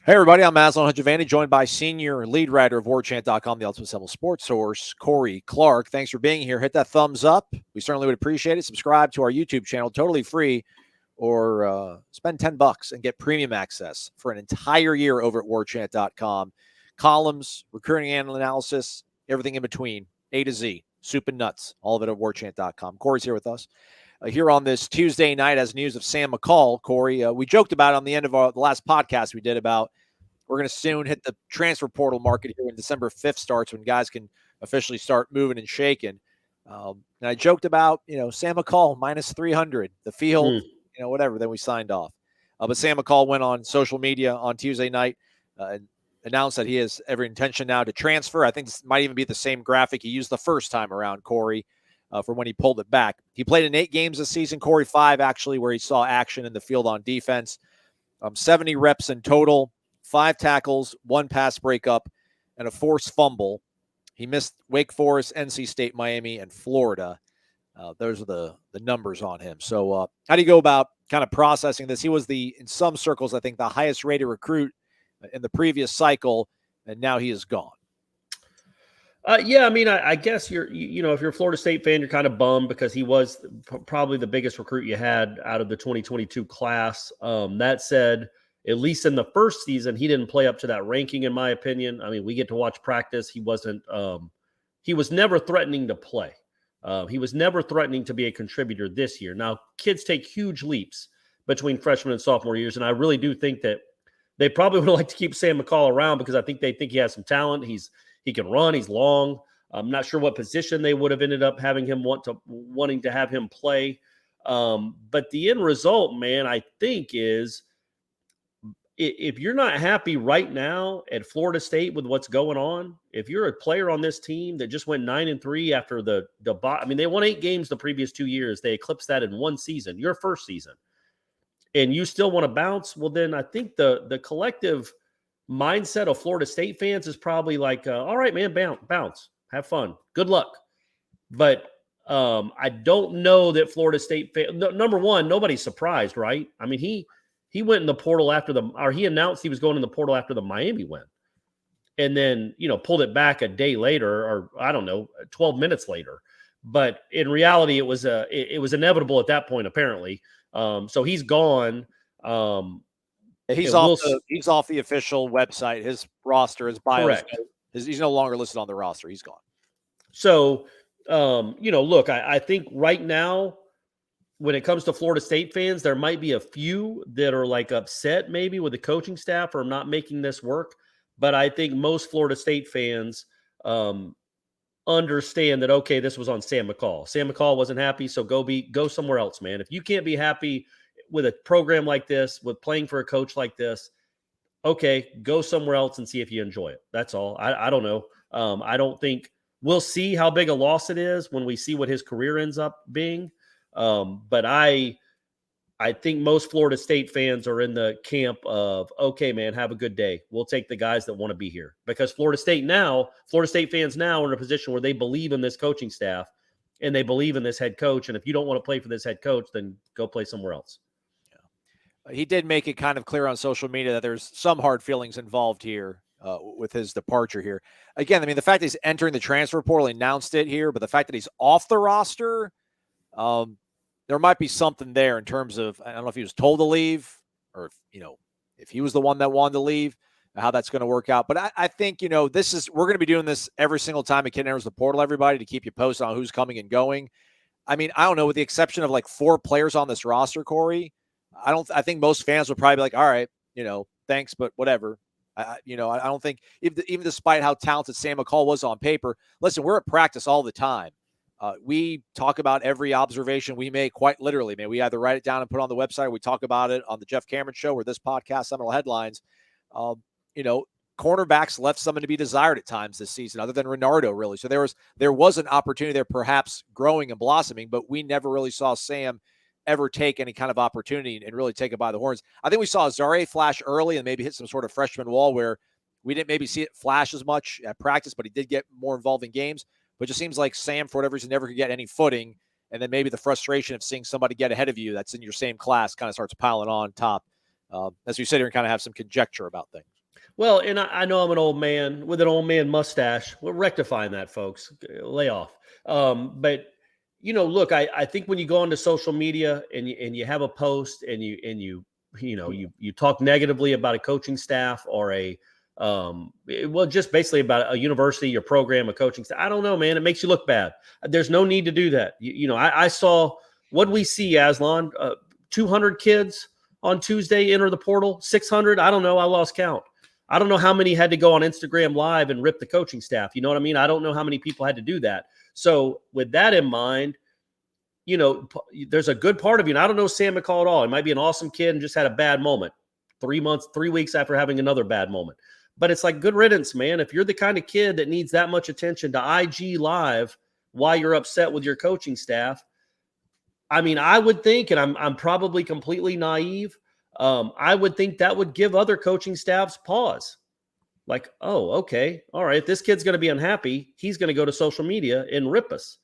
Hey, everybody, I'm Maslon Hudjavani, joined by senior lead writer of Warchant.com, the Ultimate Seminoles sports source, Corey Clark. Thanks for being here. Hit that thumbs up. We certainly would appreciate it. Subscribe to our YouTube channel, totally free, or spend $10 and get premium access for an entire year over at Warchant.com. Columns, recruiting analysis, everything in between, A to Z, soup and nuts, all of it at Warchant.com. Corey's here with us. Here on this Tuesday night as news of Sam McCall. Corey, we joked about on the end of the last podcast we did about we're going to soon hit the transfer portal market here when December 5th starts, when guys can officially start moving and shaking. And I joked about, Sam McCall minus 300, the field, whatever. Then we signed off. But Sam McCall went on social media on Tuesday night and announced that he has every intention now to transfer. I think this might even be the same graphic he used the first time around, Corey, from when he pulled it back. He played in 8 games this season, Corey, 5 actually, where he saw action in the field on defense. 70 reps in total, 5 tackles, 1 pass breakup, and a forced fumble. He missed Wake Forest, NC State, Miami, and Florida. Those are the numbers on him. So how do you go about kind of processing this? He was in some circles, I think, the highest rated recruit in the previous cycle, and now he is gone. I guess if you're a Florida State fan, you're kind of bummed because he was probably the biggest recruit you had out of the 2022 class. That said, at least in the first season, he didn't play up to that ranking, in my opinion. I mean, we get to watch practice. He was never threatening to play. He was never threatening to be a contributor this year. Now, kids take huge leaps between freshman and sophomore years, and I really do think that they probably would like to keep Sam McCall around because I think they think he has some talent. He can run. He's long. I'm not sure what position they would have ended up having him wanting to have him play. But the end result, man, I think is if you're not happy right now at Florida State with what's going on, if you're a player on this team that just went 9-3 after they won 8 games the previous 2 years. They eclipsed that in one season, your first season, and you still want to bounce. Well, then I think the collective mindset of Florida State fans is probably like, all right, man, bounce, have fun, good luck. But I don't know that Florida State number one, nobody's surprised, right? I mean, he went in the portal he announced he was going in the portal after the Miami win, and then pulled it back a day later, or I don't know, 12 minutes later. But in reality, it was inevitable at that point, apparently. So he's gone. He's off the official website. His roster, his bio, correct. He's no longer listed on the roster. He's gone. So, look, I think right now, when it comes to Florida State fans, there might be a few that are like upset maybe with the coaching staff or not making this work. But I think most Florida State fans understand that, okay, this was on Sam McCall. Sam McCall wasn't happy, so go somewhere else, man. If you can't be happy with a program like this, with playing for a coach like this, okay, go somewhere else and see if you enjoy it. That's all. I don't know. I don't think we'll see how big a loss it is when we see what his career ends up being. But I think most Florida State fans are in the camp of, okay, man, have a good day. We'll take the guys that want to be here, because Florida State fans now are in a position where they believe in this coaching staff and they believe in this head coach. And if you don't want to play for this head coach, then go play somewhere else. He did make it kind of clear on social media that there's some hard feelings involved here with his departure here. Again, I mean, the fact that he's entering the transfer portal, he announced it here, but the fact that he's off the roster, there might be something there in terms of, I don't know if he was told to leave or if he was the one that wanted to leave, how that's going to work out. But I think, we're going to be doing this every single time a kid enters the portal, everybody, to keep you posted on who's coming and going. I mean, I don't know, with the exception of like 4 players on this roster, Corey, I think most fans would probably be like, all right, thanks, but whatever. I don't think, even despite how talented Sam McCall was on paper, listen, we're at practice all the time. We talk about every observation we make quite literally, man. We either write it down and put it on the website, or we talk about it on the Jeff Cameron Show or this podcast, Seminole Headlines. Cornerbacks left something to be desired at times this season, other than Renardo, really. So there was an opportunity there, perhaps growing and blossoming, but we never really saw Sam ever take any kind of opportunity and really take it by the horns. I think we saw Zare flash early and maybe hit some sort of freshman wall where we didn't maybe see it flash as much at practice, but he did get more involved in games. But it just seems like Sam, for whatever reason, never could get any footing. And then maybe the frustration of seeing somebody get ahead of you that's in your same class kind of starts piling on top as we sit here and kind of have some conjecture about things. Well, and I know I'm an old man with an old man mustache. We're rectifying that, folks. Lay off. But look, I think when you go onto social media and you have a post and you talk negatively about a coaching staff or just basically about a university, your program, a coaching staff. I don't know, man. It makes you look bad. There's no need to do that. I saw what we see, Aslan, 200 kids on Tuesday enter the portal, 600. I don't know. I lost count. I don't know how many had to go on Instagram Live and rip the coaching staff. You know what I mean? I don't know how many people had to do that. So with that in mind, there's a good part of you. And I don't know Sam McCall at all. He might be an awesome kid and just had a bad moment 3 weeks after having another bad moment. But it's like good riddance, man. If you're the kind of kid that needs that much attention to IG Live while you're upset with your coaching staff, I mean, I would think, and I'm probably completely naive, I would think that would give other coaching staffs pause. Like, oh, okay, all right, if this kid's going to be unhappy, he's going to go to social media and rip us.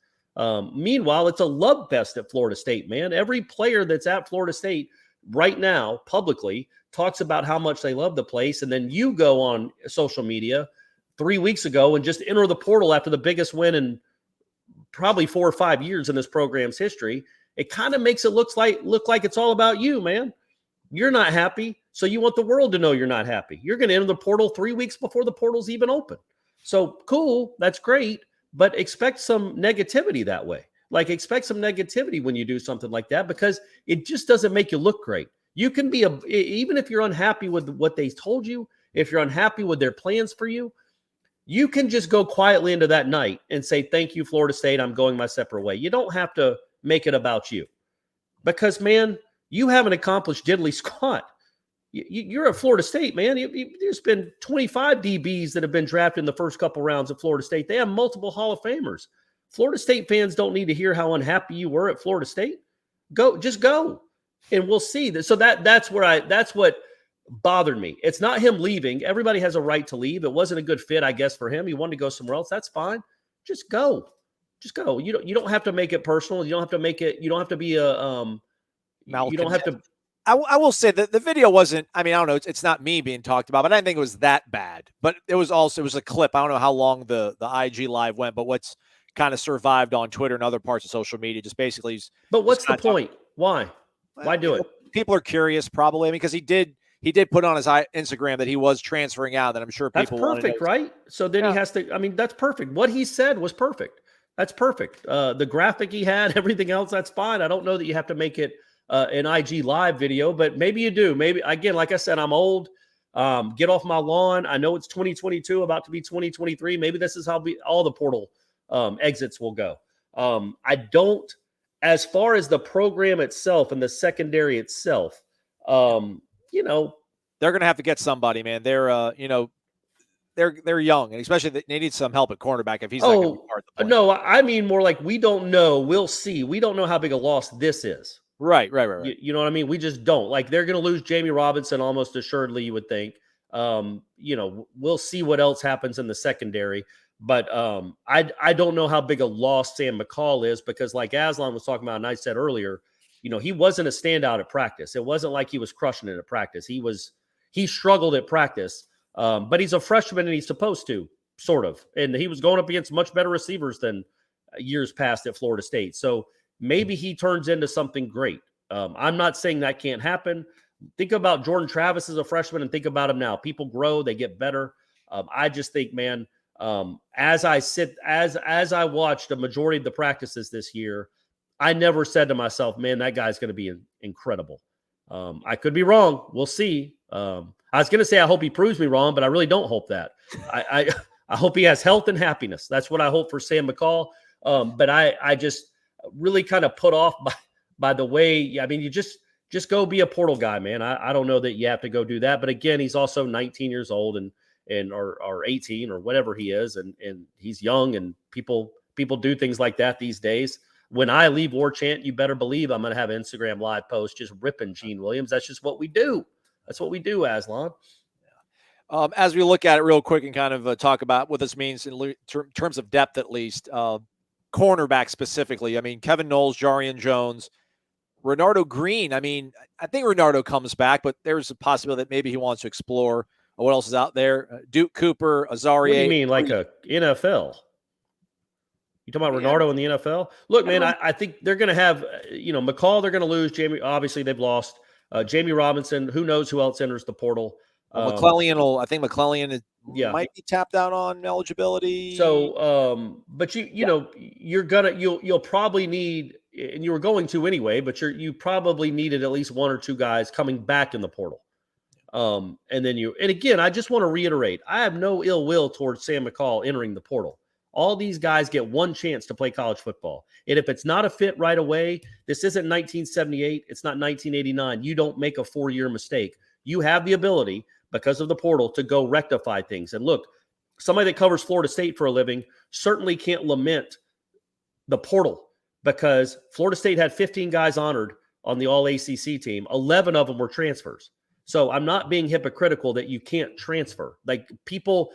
Meanwhile, it's a love fest at Florida State, man. Every player that's at Florida State right now publicly talks about how much they love the place. And then you go on social media 3 weeks ago and just enter the portal after the biggest win in probably 4 or 5 years in this program's history. It kind of makes it look like it's all about you, man. You're not happy, so you want the world to know you're not happy. You're going to enter the portal 3 weeks before the portal's even open. So cool, that's great, but expect some negativity that way. Like expect some negativity when you do something like that because it just doesn't make you look great. You can be even if you're unhappy with what they told you, if you're unhappy with their plans for you, you can just go quietly into that night and say, thank you, Florida State, I'm going my separate way. You don't have to make it about you because, man, you haven't accomplished diddly squat. You're at Florida State, man. There's been 25 DBs that have been drafted in the first couple rounds of Florida State. They have multiple Hall of Famers. Florida State fans don't need to hear how unhappy you were at Florida State. Just go, and we'll see. So that's what bothered me. It's not him leaving. Everybody has a right to leave. It wasn't a good fit, I guess, for him. He wanted to go somewhere else. That's fine. Just go. Just go. You don't have to make it personal. You don't have to make it. You don't have to be a you don't have to. I will say that the video wasn't, I mean, I don't know. It's not me being talked about, but I didn't think it was that bad. But it was a clip. I don't know how long the IG Live went, but what's kind of survived on Twitter and other parts of social media just basically. But what's the point? Why? Why do it? People are curious, probably. I mean, because he did put on his Instagram that he was transferring out. That I'm sure people. That's perfect, right? So then he has to. I mean, that's perfect. What he said was perfect. That's perfect. The graphic he had, everything else, that's fine. I don't know that you have to make it an IG Live video, but maybe you do. Maybe, again, like I said, I'm old. Get off my lawn. I know it's 2022, about to be 2023. Maybe this is how all the portal exits will go. I don't, as far as the program itself and the secondary itself, they're going to have to get somebody, man. They're young, and especially they need some help at cornerback if he's not going to be part of the play. No, I mean more like we don't know. We'll see. We don't know how big a loss this is. Right. You know what I mean? We just don't. Like they're going to lose Jamie Robinson almost assuredly, you would think. We'll see what else happens in the secondary. But I don't know how big a loss Sam McCall is because like Aslan was talking about and I said earlier, he wasn't a standout at practice. It wasn't like he was crushing it at practice. He struggled at practice. But he's a freshman and he's supposed to, sort of. And he was going up against much better receivers than years past at Florida State. So maybe he turns into something great. I'm not saying that can't happen. Think about Jordan Travis as a freshman and think about him now. People grow, they get better. I just think, man, as I watched a majority of the practices this year, I never said to myself, man, that guy's going to be incredible. I could be wrong. We'll see. I was going to say I hope he proves me wrong, but I really don't hope that. I hope he has health and happiness. That's what I hope for Sam McCall. But I just really kind of put off by the way. I mean, you just go be a portal guy, man. I don't know that you have to go do that. But again, he's also 19 years old or 18 or whatever he is, and he's young. And people do things like that these days. When I leave Warchant, you better believe I'm going to have an Instagram Live post just ripping Gene Williams. That's just what we do. That's what we do, Aslan. As we look at it real quick and kind of talk about what this means in terms of depth, at least, cornerback specifically. I mean, Kevin Noles, Jarian Jones, Renardo Green. I mean, I think Renardo comes back, but there's a possibility that maybe he wants to explore What else is out there? Duke Cooper, Azaria. What do you mean, like a NFL? You talking about Renardo in the NFL? Look, man, I think they're going to have, McCall, they're going to lose. Jamie, obviously, they've lost. Jamie Robinson, who knows who else enters the portal. Well, I think McClellan might be tapped out on eligibility. So, but you'll probably need, and you were going to anyway, but you probably needed at least one or two guys coming back in the portal. And again, I just want to reiterate, I have no ill will towards Sam McCall entering the portal. All these guys get one chance to play college football. And if it's not a fit right away, this isn't 1978. It's not 1989. You don't make a 4-year mistake. You have the ability, because of the portal, to go rectify things. And look, somebody that covers Florida State for a living certainly can't lament the portal, because Florida State had 15 guys honored on the All-ACC team. 11 of them were transfers. So I'm not being hypocritical that you can't transfer. Like people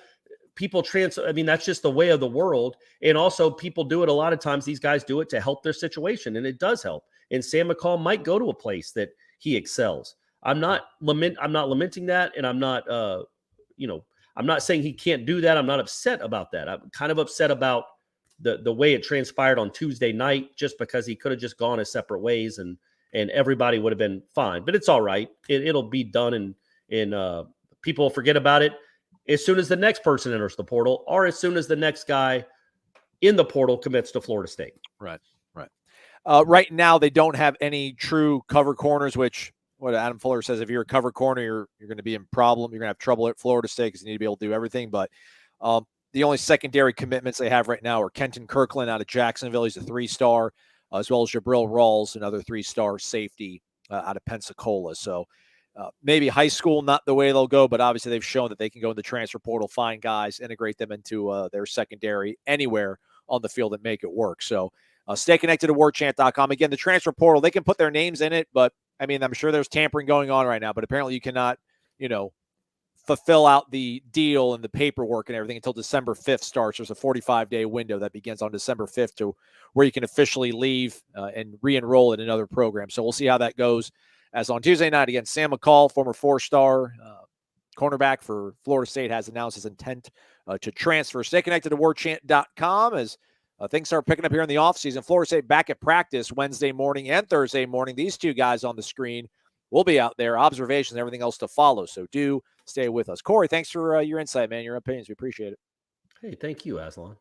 transfer. I mean, that's just the way of the world. And also people do it a lot of times. These guys do it to help their situation, and it does help. And Sam McCall might go to a place that he excels. I'm not lamenting that. And I'm not, I'm not saying he can't do that. I'm not upset about that. I'm kind of upset about the way it transpired on Tuesday night, just because he could have just gone his separate ways and everybody would have been fine. But it's all right. It'll be done, and people will forget about it as soon as the next person enters the portal, or as soon as the next guy in the portal commits to Florida State. Right. Right now, they don't have any true cover corners, which what Adam Fuller says, if you're a cover corner, you're going to be in problem. You're going to have trouble at Florida State because you need to be able to do everything. But the only secondary commitments they have right now are Kenton Kirkland out of Jacksonville. He's a 3-star, as well as Jabril Rawls, another 3-star safety out of Pensacola. So maybe high school, not the way they'll go, but obviously they've shown that they can go in the transfer portal, find guys, integrate them into their secondary anywhere on the field and make it work. So stay connected to warchant.com. Again, the transfer portal, they can put their names in it, but I mean, I'm sure there's tampering going on right now, but apparently you cannot, fulfill out the deal and the paperwork and everything until December 5th starts. There's a 45-day window that begins on December 5th to where you can officially leave and re-enroll in another program. So we'll see how that goes. As on Tuesday night, again, Sam McCall, former 4-star cornerback for Florida State, has announced his intent to transfer. Stay connected to warchant.com as things start picking up here in the offseason. Florida State back at practice Wednesday morning and Thursday morning. These two guys on the screen will be out there, observations and everything else to follow. So do stay with us. Corey, thanks for your insight, man, your opinions. We appreciate it. Hey, thank you, Aslan.